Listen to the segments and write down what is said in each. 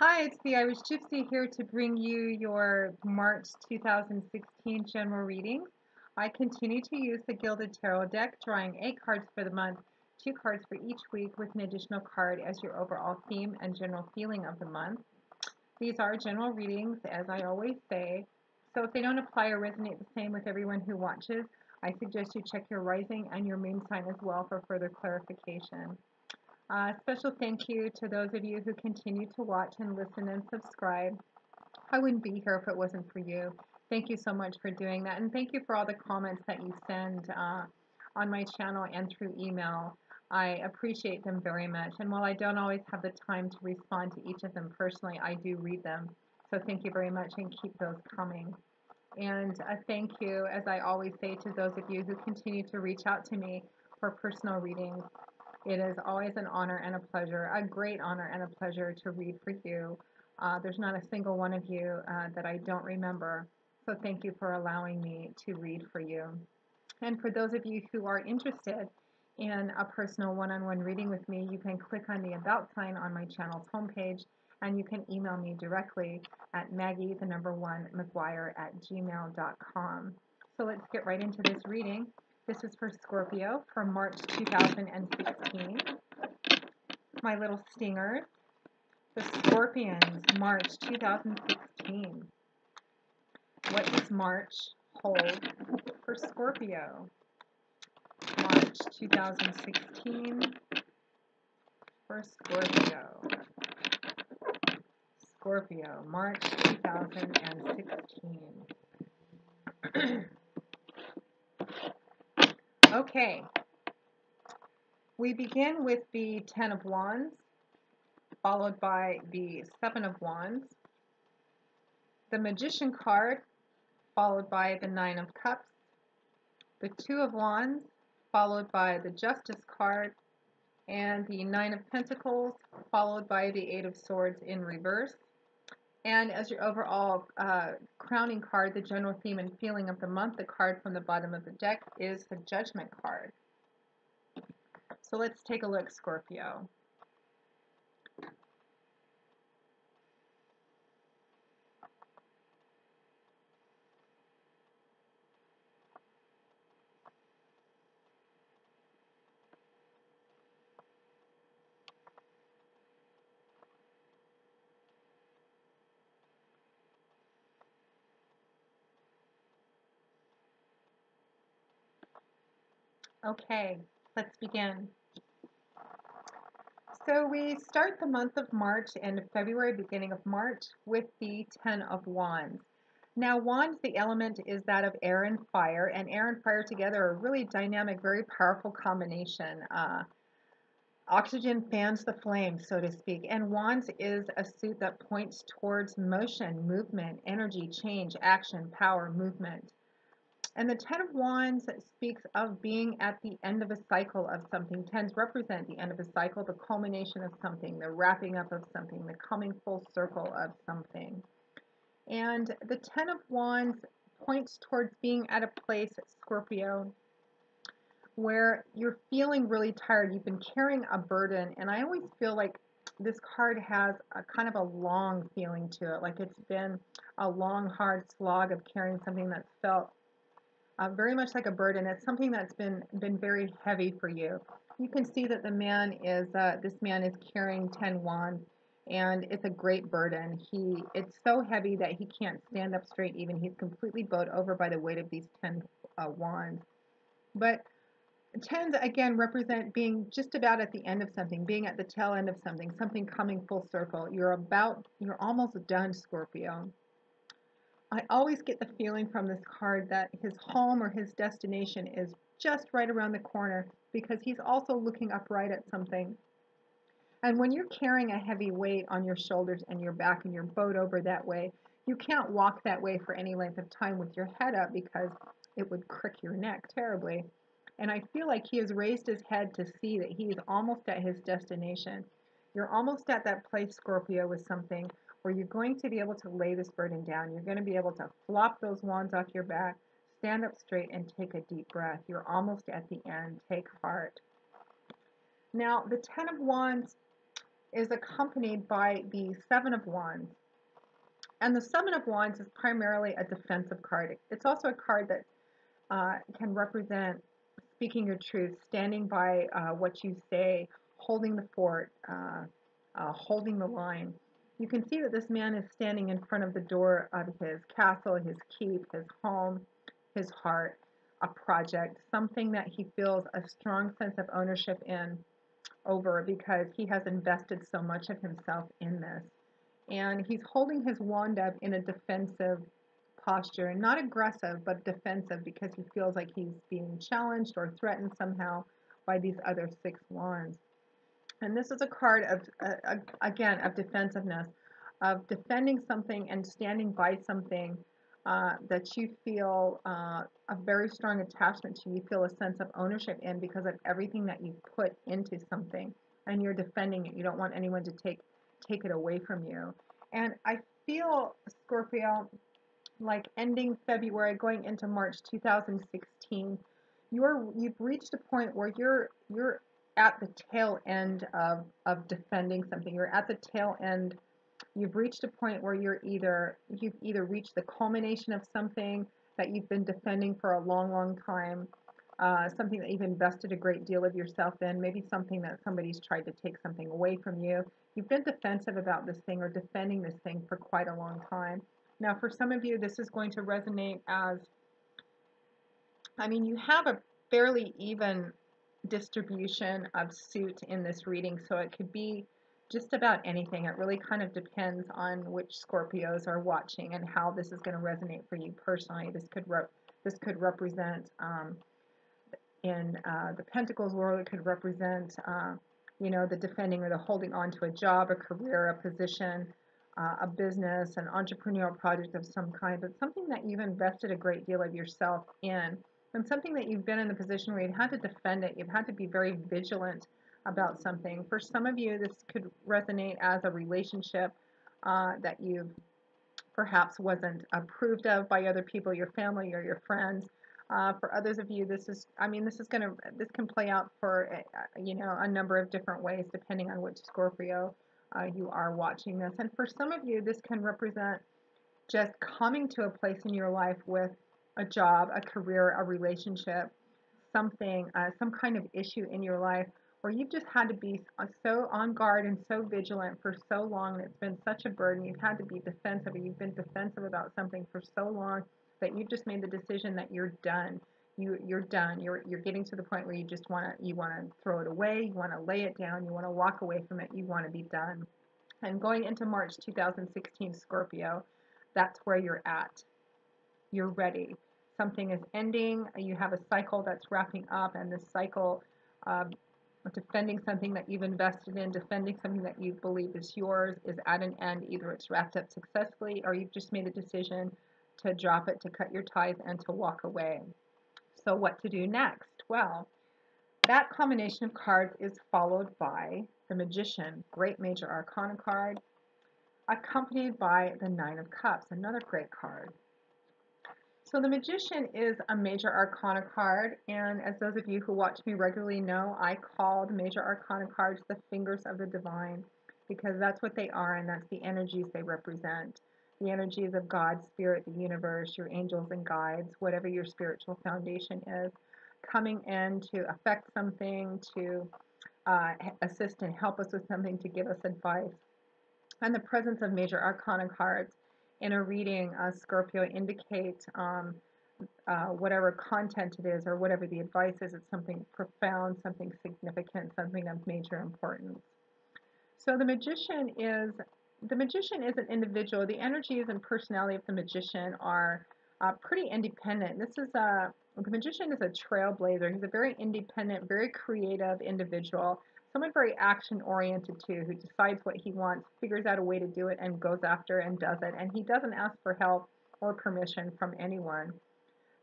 Hi, it's the Irish Gypsy here to bring you your March 2016 general reading. I continue to use the Gilded Tarot deck, drawing 8 cards for the month, 2 cards for each week, with an additional card as your overall theme and general feeling of the month. These are general readings, as I always say, so if they don't apply or resonate the same with everyone who watches, I suggest you check your rising and your moon sign as well for further clarification. Special thank you to those of you who continue to watch and listen and subscribe. I wouldn't be here if it wasn't for you. Thank you so much for doing that. And thank you for all the comments that you send on my channel and through email. I appreciate them very much. And while I don't always have the time to respond to each of them personally, I do read them. So thank you very much and keep those coming. And thank you, as I always say, to those of you who continue to reach out to me for personal readings. It is always an honor and a pleasure, a great honor and a pleasure to read for you. There's not a single one of you that I don't remember. So thank you for allowing me to read for you. And for those of you who are interested in a personal one-on-one reading with me, you can click on the About sign on my channel's homepage, and you can email me directly at maggie1mcguire@gmail.com. So let's get right into this reading. This is for Scorpio for March 2016. My little stingers. The Scorpions, March 2016. What does March hold for Scorpio? March 2016 for Scorpio. Scorpio, March 2016. Okay, we begin with the Ten of Wands, followed by the Seven of Wands, the Magician card, followed by the Nine of Cups, the Two of Wands, followed by the Justice card, and the Nine of Pentacles, followed by the Eight of Swords in reverse. And as your overall crowning card, the general theme and feeling of the month, the card from the bottom of the deck is the Judgment card. So let's take a look, Scorpio. Okay, let's begin. So we start the month of March, end of February, beginning of March, with the Ten of Wands. Now, wands, the element is that of air and fire, and air and fire together are a really dynamic, very powerful combination. Oxygen fans the flame, so to speak, and wands is a suit that points towards motion, movement, energy, change, action, power, movement. And the Ten of Wands speaks of being at the end of a cycle of something. Tens represent the end of a cycle, the culmination of something, the wrapping up of something, the coming full circle of something. And the Ten of Wands points towards being at a place, Scorpio, where you're feeling really tired. You've been carrying a burden, and I always feel like this card has a kind of a long feeling to it, like it's been a long, hard slog of carrying something that's felt very much like a burden. It's something that's been very heavy for you. You can see that the man is this man is carrying 10 wands, and it's a great burden. It's so heavy that he can't stand up straight. Even he's completely bowed over by the weight of these 10 wands. But tens again represent being just about at the end of something, being at the tail end of something, something coming full circle. You're almost done, Scorpio. I always get the feeling from this card that his home or his destination is just right around the corner, because he's also looking upright at something. And when you're carrying a heavy weight on your shoulders and your back and you're bowed over that way, you can't walk that way for any length of time with your head up, because it would crick your neck terribly. And I feel like he has raised his head to see that he is almost at his destination. You're almost at that place, Scorpio, with something where you're going to be able to lay this burden down. You're going to be able to flop those wands off your back, stand up straight, and take a deep breath. You're almost at the end. Take heart. Now, the Ten of Wands is accompanied by the Seven of Wands. And the Seven of Wands is primarily a defensive card. It's also a card that can represent speaking your truth, standing by what you say, holding the fort, holding the line. You can see that this man is standing in front of the door of his castle, his keep, his home, his heart, a project, something that he feels a strong sense of ownership in over because he has invested so much of himself in this. And he's holding his wand up in a defensive posture, not aggressive, but defensive because he feels like he's being challenged or threatened somehow by these other six wands. And this is a card of, again, of defensiveness, of defending something and standing by something that you feel a very strong attachment to. You feel a sense of ownership in because of everything that you put into something, and you're defending it. You don't want anyone to take it away from you. And I feel, Scorpio, like ending February, going into March 2016, you've reached a point where you're at the tail end of defending something. You're at the tail end. You've reached a point where you've either reached the culmination of something that you've been defending for a long, long time, something that you've invested a great deal of yourself in, maybe something that somebody's tried to take something away from you. You've been defensive about this thing or defending this thing for quite a long time. Now, for some of you, this is going to resonate as, I mean, you have a fairly even distribution of suit in this reading, so it could be just about anything. It really kind of depends on which Scorpios are watching and how this is going to resonate for you personally. This could represent in the Pentacles world. It could represent the defending or the holding on to a job, a career, a position, a business, an entrepreneurial project of some kind, but something that you've invested a great deal of yourself in, and something that you've been in the position where you've had to defend it. You've had to be very vigilant about something. For some of you, this could resonate as a relationship that you perhaps wasn't approved of by other people, your family or your friends. For others of you, this can play out for a number of different ways depending on which Scorpio you are watching this. And for some of you, this can represent just coming to a place in your life with a job, a career, a relationship, something, some kind of issue in your life where you've just had to be so on guard and so vigilant for so long, and it's been such a burden. You've had to be defensive, or you've been defensive about something for so long that you've just made the decision that you're done. You're done. You're getting to the point where you want to throw it away. You want to lay it down. You want to walk away from it. You want to be done. And going into March 2016, Scorpio, that's where you're at. You're ready. Something is ending. You have a cycle that's wrapping up, and this cycle, defending something that you've invested in, defending something that you believe is yours, is at an end. Either it's wrapped up successfully, or you've just made a decision to drop it, to cut your ties, and to walk away. So what to do next? Well, that combination of cards is followed by the Magician, great major arcana card, accompanied by the Nine of Cups, another great card. So the Magician is a major arcana card, and as those of you who watch me regularly know, I call the major arcana cards the fingers of the divine, because that's what they are, and that's the energies they represent. The energies of God, Spirit, the universe, your angels and guides, whatever your spiritual foundation is, coming in to affect something, to assist and help us with something, to give us advice. And the presence of major arcana cards in a reading, Scorpio, indicate whatever content it is or whatever the advice is, it's something profound, something significant, something of major importance. So the magician is an individual. The energies and personality of the magician are pretty independent. The magician is a trailblazer. He's a very independent, very creative individual. Someone very action-oriented too, who decides what he wants, figures out a way to do it, and goes after and does it. And he doesn't ask for help or permission from anyone.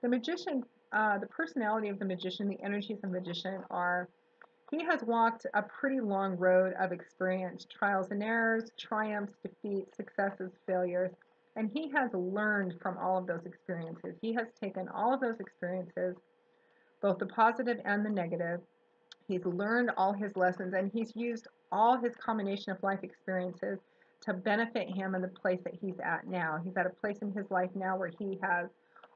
The magician, the personality of the magician, the energies of the magician are, he has walked a pretty long road of experience, trials and errors, triumphs, defeats, successes, failures, and he has learned from all of those experiences. He has taken all of those experiences, both the positive and the negative. He's learned all his lessons and he's used all his combination of life experiences to benefit him in the place that he's at now. He's at a place in his life now where he has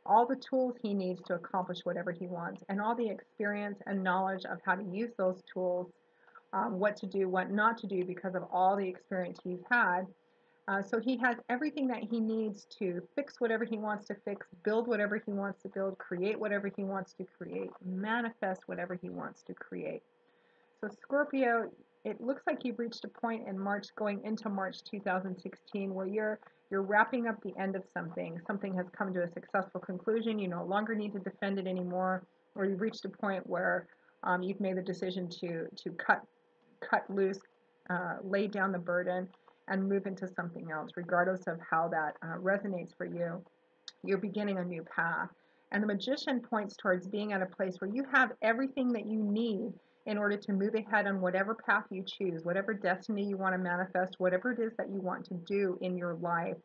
all the tools he needs to accomplish whatever he wants and all the experience and knowledge of how to use those tools, what to do, what not to do because of all the experience he's had. So he has everything that he needs to fix whatever he wants to fix, build whatever he wants to build, create whatever he wants to create, manifest whatever he wants to create. So Scorpio, it looks like you've reached a point in March, going into March 2016, where you're wrapping up the end of something. Something has come to a successful conclusion. You no longer need to defend it anymore, or you've reached a point where you've made the decision to cut loose, lay down the burden, and move into something else, regardless of how that resonates for you. You're beginning a new path. And the magician points towards being at a place where you have everything that you need in order to move ahead on whatever path you choose, whatever destiny you want to manifest, whatever it is that you want to do in your life.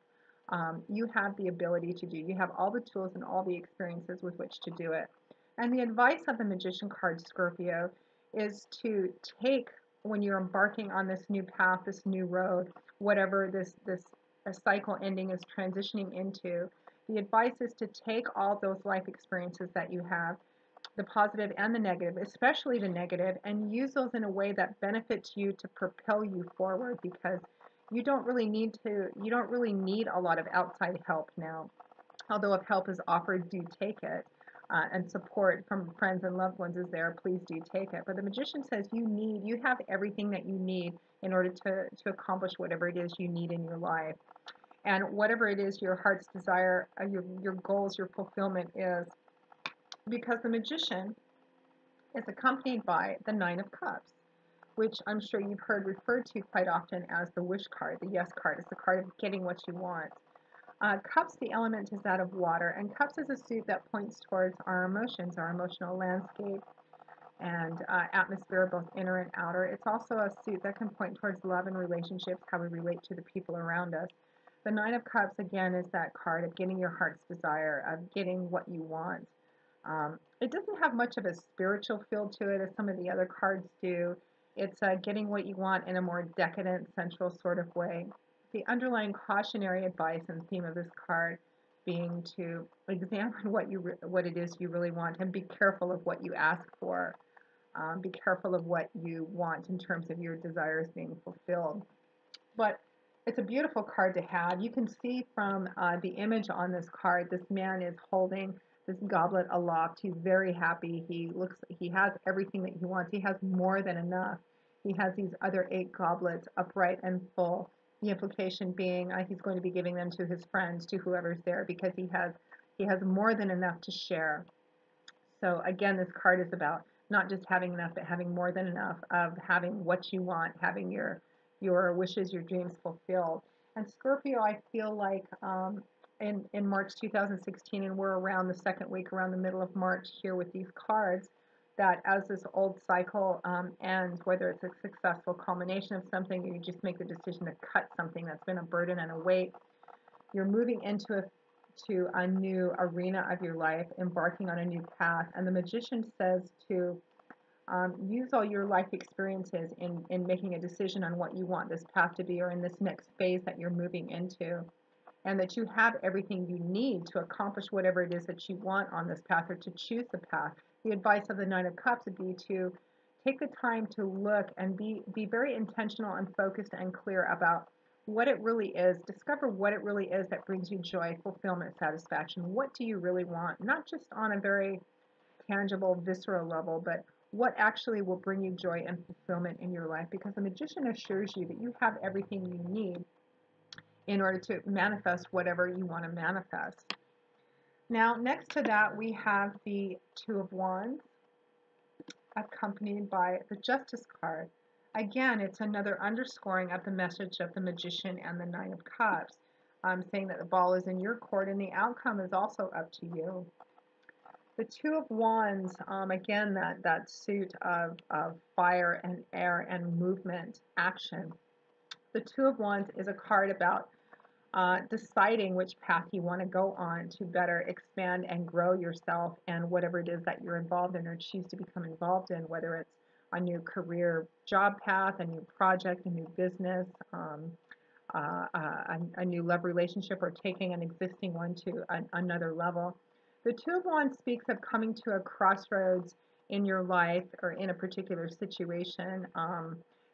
You have the ability to do. You have all the tools and all the experiences with which to do it. And the advice of the magician card, Scorpio, is to take, when you're embarking on this new path, this new road, whatever this a cycle ending is transitioning into, the advice is to take all those life experiences that you have, the positive and the negative, especially the negative, and use those in a way that benefits you to propel you forward, because you don't really need a lot of outside help now. Although if help is offered, do take it. And support from friends and loved ones is there, please do take it. But the magician says you have everything that you need in order to accomplish whatever it is you need in your life. And whatever it is your heart's desire, your goals, your fulfillment is, because the magician is accompanied by the Nine of Cups, which I'm sure you've heard referred to quite often as the wish card, the yes card. It's the card of getting what you want. Cups, the element is that of water, and cups is a suit that points towards our emotions, our emotional landscape and atmosphere, both inner and outer. It's also a suit that can point towards love and relationships, how we relate to the people around us. The Nine of Cups, again, is that card of getting your heart's desire, of getting what you want. It doesn't have much of a spiritual feel to it as some of the other cards do. It's getting what you want in a more decadent, sensual sort of way. The underlying cautionary advice and theme of this card being to examine what it is you really want, and be careful of what you ask for. Be careful of what you want in terms of your desires being fulfilled. But it's a beautiful card to have. You can see from the image on this card, this man is holding this goblet aloft. He's very happy. He has everything that he wants. He has more than enough. He has these other 8 goblets upright and full. The implication being he's going to be giving them to his friends, to whoever's there, because he has more than enough to share. So again, this card is about not just having enough, but having more than enough, of having what you want, having your wishes, your dreams fulfilled. And Scorpio, I feel like in March 2016, and we're around the second week, around the middle of March here with these cards, that as this old cycle ends, whether it's a successful culmination of something, or you just make the decision to cut something that's been a burden and a weight, you're moving to a new arena of your life, embarking on a new path. And the magician says to use all your life experiences in making a decision on what you want this path to be, or in this next phase that you're moving into, and that you have everything you need to accomplish whatever it is that you want on this path, or to choose the path. The advice of the Nine of Cups would be to take the time to look and be very intentional and focused and clear about what it really is. Discover what it really is that brings you joy, fulfillment, satisfaction. What do you really want? Not just on a very tangible, visceral level, but what actually will bring you joy and fulfillment in your life, because the magician assures you that you have everything you need in order to manifest whatever you want to manifest. Now, next to that, we have the Two of Wands, accompanied by the Justice card. Again, it's another underscoring of the message of the magician and the Nine of Cups, saying that the ball is in your court and the outcome is also up to you. The Two of Wands, again, that suit of fire and air and movement, action. The Two of Wands is a card about deciding which path you want to go on to better expand and grow yourself and whatever it is that you're involved in or choose to become involved in, whether it's a new career job path, a new project, a new business, a new love relationship, or taking an existing one to another level. The Two of Wands speaks of coming to a crossroads in your life or in a particular situation.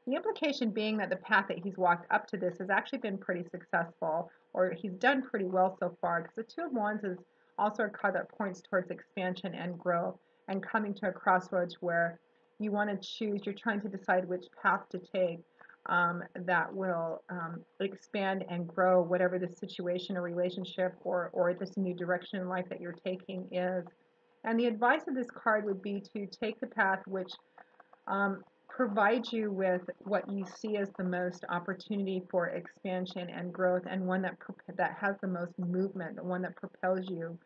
The implication being that the path that he's walked up to this has actually been pretty successful, or he's done pretty well so far, because the Two of Wands is also a card that points towards expansion and growth and coming to a crossroads where you want to choose, you're trying to decide which path to take that will expand and grow whatever the situation or relationship or this new direction in life that you're taking is. And the advice of this card would be to take the path which provides you with what you see as the most opportunity for expansion and growth, and one that has the most movement, the one that propels you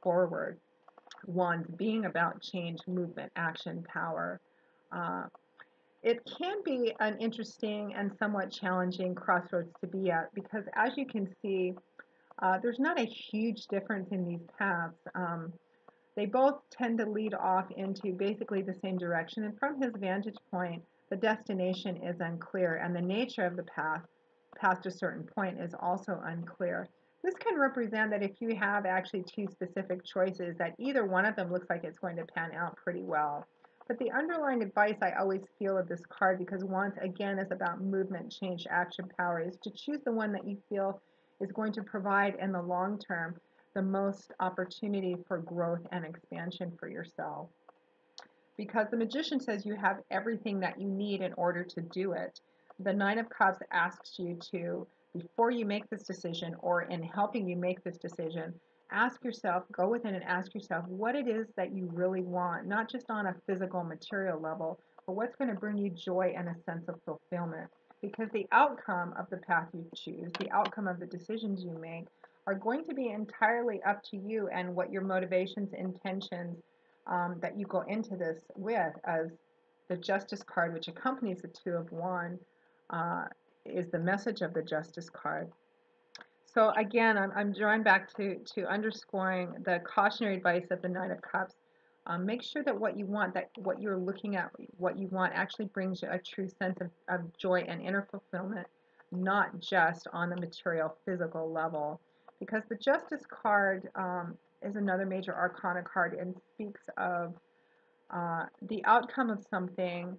forward. Wands being about change, movement, action, power. Uh, it can be an interesting and somewhat challenging crossroads to be at because, as you can see, there's not a huge difference in these paths. They both tend to lead off into basically the same direction, and from his vantage point, the destination is unclear, and the nature of the path past a certain point is also unclear. This can represent that if you have actually two specific choices, that either one of them looks like it's going to pan out pretty well. But the underlying advice I always feel of this card, because once again is about movement, change, action, power, is to choose the one that you feel is going to provide in the long term the most opportunity for growth and expansion for yourself. Because the magician says you have everything that you need in order to do it. The Nine of Cups asks you to, before you make this decision or in helping you make this decision, ask yourself, go within and ask yourself what it is that you really want, not just on a physical material level, but what's going to bring you joy and a sense of fulfillment. Because the outcome of the path you choose, the outcome of the decisions you make, are going to be entirely up to you and what your motivations, intentions, that you go into this with, as the Justice card, which accompanies the Two of Wands, uh, is the message of the Justice card. So again, I'm drawn back to underscoring the cautionary advice of the Nine of Cups. Make sure that what you want, that what you're looking at, what you want actually brings you a true sense of joy and inner fulfillment, not just on the material, physical level. Because the Justice card is another major arcana card and speaks of the outcome of something,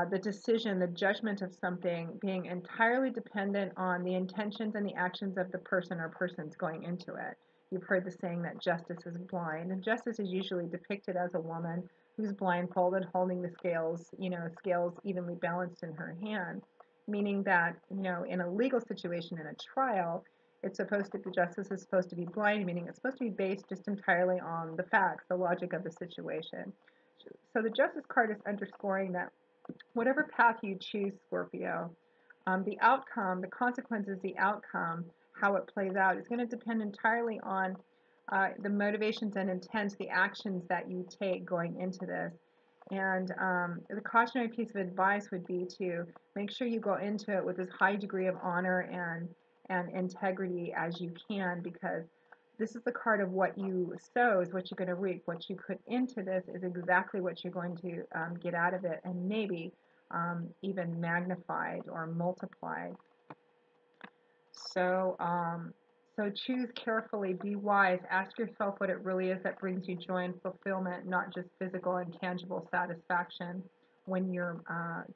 the decision, the judgment of something being entirely dependent on the intentions and the actions of the person or persons going into it. You've heard the saying that justice is blind, and justice is usually depicted as a woman who's blindfolded, holding the scales, scales evenly balanced in her hand, meaning that, in a legal situation, in a trial, the justice is supposed to be blind, meaning it's supposed to be based just entirely on the facts, the logic of the situation. So the Justice card is underscoring that whatever path you choose, Scorpio, the outcome, the consequences, the outcome, how it plays out is going to depend entirely on the motivations and intents, the actions that you take going into this. And the cautionary piece of advice would be to make sure you go into it with as high degree of honor and integrity as you can, because this is the card of what you sow is what you're going to reap. What you put into this is exactly what you're going to get out of it, and maybe even magnified or multiplied. So choose carefully, be wise, ask yourself what it really is that brings you joy and fulfillment, not just physical and tangible satisfaction when you're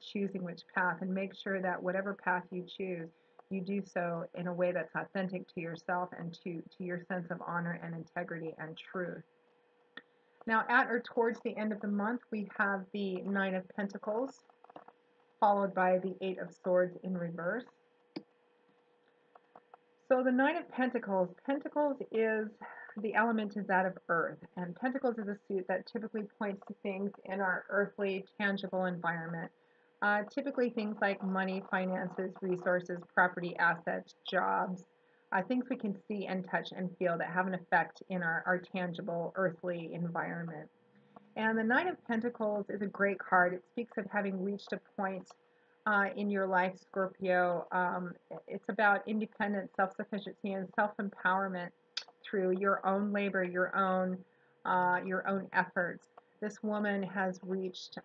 choosing which path, and make sure that whatever path you choose, you do so in a way that's authentic to yourself and to your sense of honor and integrity and truth. Now, at or towards the end of the month, we have the Nine of Pentacles, followed by the Eight of Swords in reverse. So the Nine of Pentacles, the element is that of earth, and Pentacles is a suit that typically points to things in our earthly, tangible environment. Typically things like money, finances, resources, property, assets, jobs, things we can see and touch and feel that have an effect in our tangible, earthly environment. And the Nine of Pentacles is a great card. It speaks of having reached a point in your life, Scorpio. It's about independence, self-sufficiency, and self-empowerment through your own labor, your own efforts. This woman has reached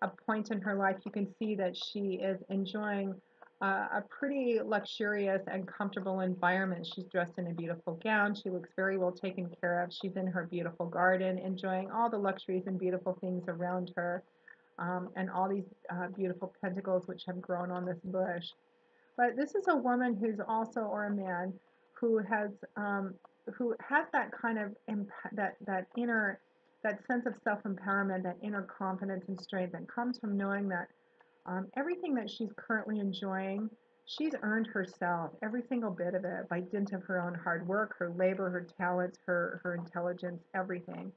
a point in her life, you can see that she is enjoying a pretty luxurious and comfortable environment. She's dressed in a beautiful gown. She looks very well taken care of. She's in her beautiful garden, enjoying all the luxuries and beautiful things around her, and all these beautiful pentacles which have grown on this bush. But this is a woman who's also, or a man, who has that kind of that inner, that sense of self-empowerment, that inner confidence and strength that comes from knowing that everything that she's currently enjoying, she's earned herself, every single bit of it, by dint of her own hard work, her labor, her talents, her intelligence, everything.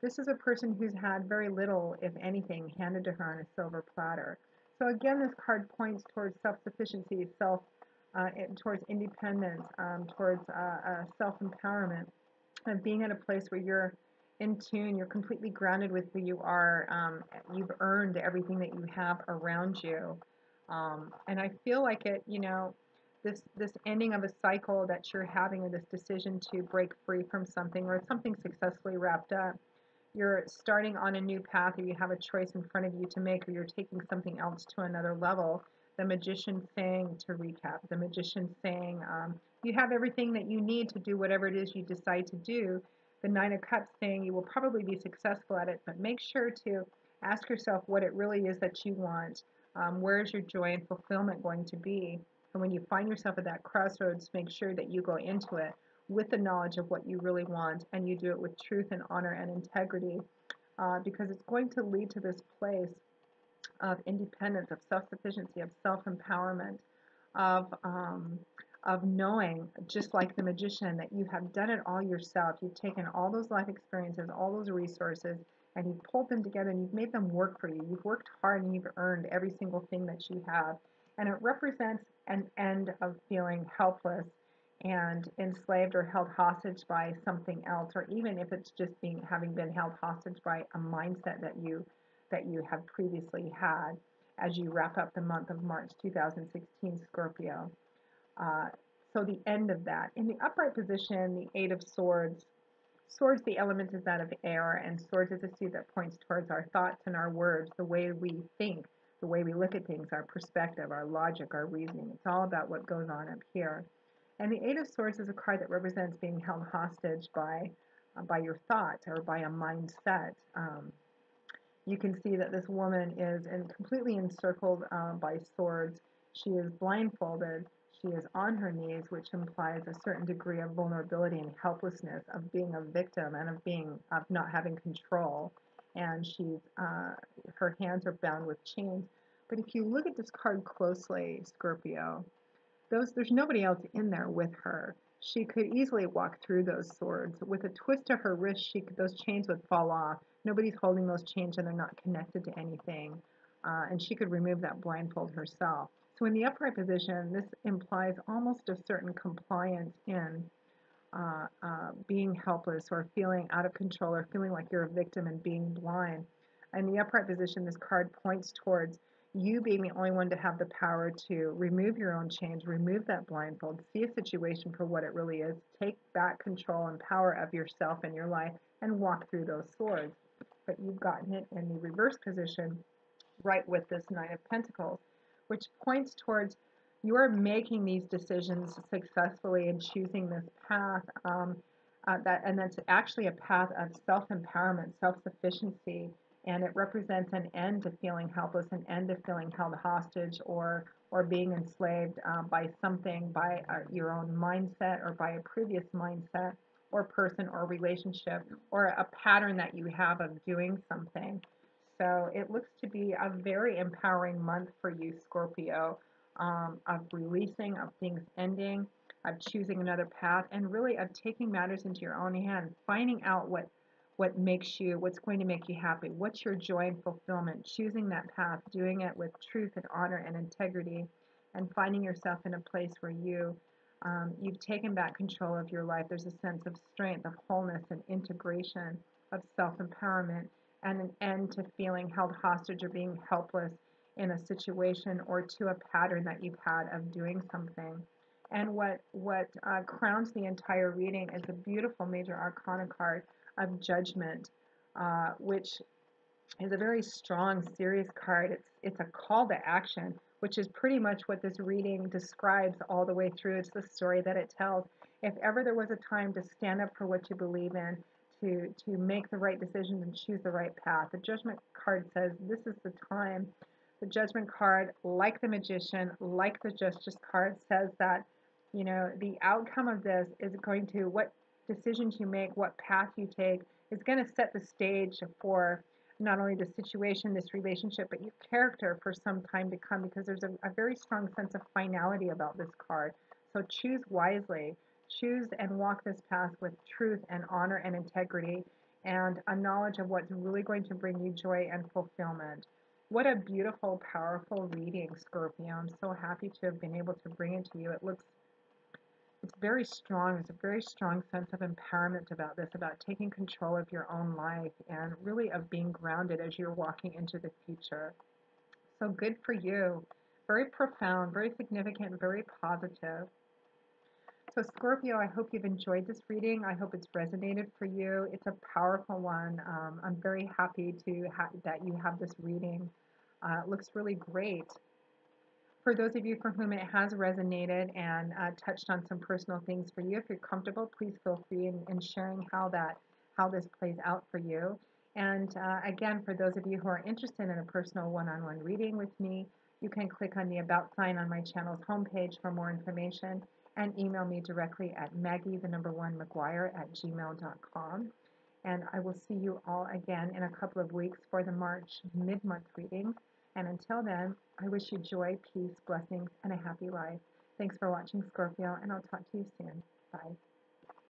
This is a person who's had very little, if anything, handed to her on a silver platter. So again, this card points towards self-sufficiency, towards independence, towards self-empowerment, and being at a place where you're in tune, you're completely grounded with who you are. You've earned everything that you have around you, and I feel like it. This ending of a cycle that you're having, or this decision to break free from something, or something successfully wrapped up, you're starting on a new path, or you have a choice in front of you to make, or you're taking something else to another level. The magician saying, to recap, the magician saying, you have everything that you need to do whatever it is you decide to do. The Nine of Cups saying you will probably be successful at it, but make sure to ask yourself what it really is that you want. Where is your joy and fulfillment going to be? And when you find yourself at that crossroads, make sure that you go into it with the knowledge of what you really want, and you do it with truth and honor and integrity, because it's going to lead to this place of independence, of self-sufficiency, of self-empowerment, of knowing, just like the magician, that you have done it all yourself. You've taken all those life experiences, all those resources, and you've pulled them together and you've made them work for you. You've worked hard and you've earned every single thing that you have. And it represents an end of feeling helpless and enslaved or held hostage by something else, or even if it's just having been held hostage by a mindset that you have previously had, as you wrap up the month of March 2016, Scorpio. Uh, so the end of that. In the upright position, the Eight of Swords. Swords, the element is that of air, and swords is a seed that points towards our thoughts and our words, the way we think, the way we look at things, our perspective, our logic, our reasoning. It's all about what goes on up here. And the Eight of Swords is a card that represents being held hostage by your thoughts, or by a mindset. You can see that this woman is completely encircled by swords. She is blindfolded. She is on her knees, which implies a certain degree of vulnerability and helplessness, of being a victim, and of not having control. And her hands are bound with chains. But if you look at this card closely, Scorpio, there's nobody else in there with her. She could easily walk through those swords. With a twist of her wrist, those chains would fall off. Nobody's holding those chains, and they're not connected to anything. And she could remove that blindfold herself. So in the upright position, this implies almost a certain compliance in being helpless, or feeling out of control, or feeling like you're a victim and being blind. In the upright position, this card points towards you being the only one to have the power to remove your own chains, remove that blindfold, see a situation for what it really is, take back control and power of yourself and your life, and walk through those swords. But you've gotten it in the reverse position, right with this Nine of Pentacles, which points towards you're making these decisions successfully and choosing this path, and that's actually a path of self-empowerment, self-sufficiency, and it represents an end to feeling helpless, an end to feeling held hostage, or being enslaved by something, by your own mindset, or by a previous mindset, or person, or relationship, or a pattern that you have of doing something. So it looks to be a very empowering month for you, Scorpio, of releasing, of things ending, of choosing another path, and really of taking matters into your own hands, finding out what's going to make you happy, what's your joy and fulfillment, choosing that path, doing it with truth and honor and integrity, and finding yourself in a place where you've taken back control of your life. There's a sense of strength, of wholeness, and integration, of self-empowerment, and an end to feeling held hostage or being helpless in a situation, or to a pattern that you've had of doing something. And what crowns the entire reading is a beautiful major arcana card of Judgment, which is a very strong, serious card. It's a call to action, which is pretty much what this reading describes all the way through. It's the story that it tells. If ever there was a time to stand up for what you believe in, to make the right decisions and choose the right path, the Judgment card says this is the time. The Judgment card, like the Magician, like the Justice card, says that the outcome of this is going to what decisions you make, what path you take, is going to set the stage for not only the situation, this relationship, but your character for some time to come because there's a very strong sense of finality about this card. So choose wisely. Choose and walk this path with truth and honor and integrity and a knowledge of what's really going to bring you joy and fulfillment. What a beautiful, powerful reading, Scorpio. I'm so happy to have been able to bring it to you. It's very strong. There's a very strong sense of empowerment about this, about taking control of your own life and really of being grounded as you're walking into the future. So good for you. Very profound, very significant, very positive. So Scorpio, I hope you've enjoyed this reading. I hope it's resonated for you. It's a powerful one. I'm very happy that you have this reading. It looks really great. For those of you for whom it has resonated and touched on some personal things for you, if you're comfortable, please feel free in sharing how this plays out for you. And again, for those of you who are interested in a personal one-on-one reading with me, you can click on the About sign on my channel's homepage for more information and email me directly at maggie1mcguire@gmail.com. And I will see you all again in a couple of weeks for the March mid-month readings. And until then, I wish you joy, peace, blessings, and a happy life. Thanks for watching, Scorpio, and I'll talk to you soon. Bye.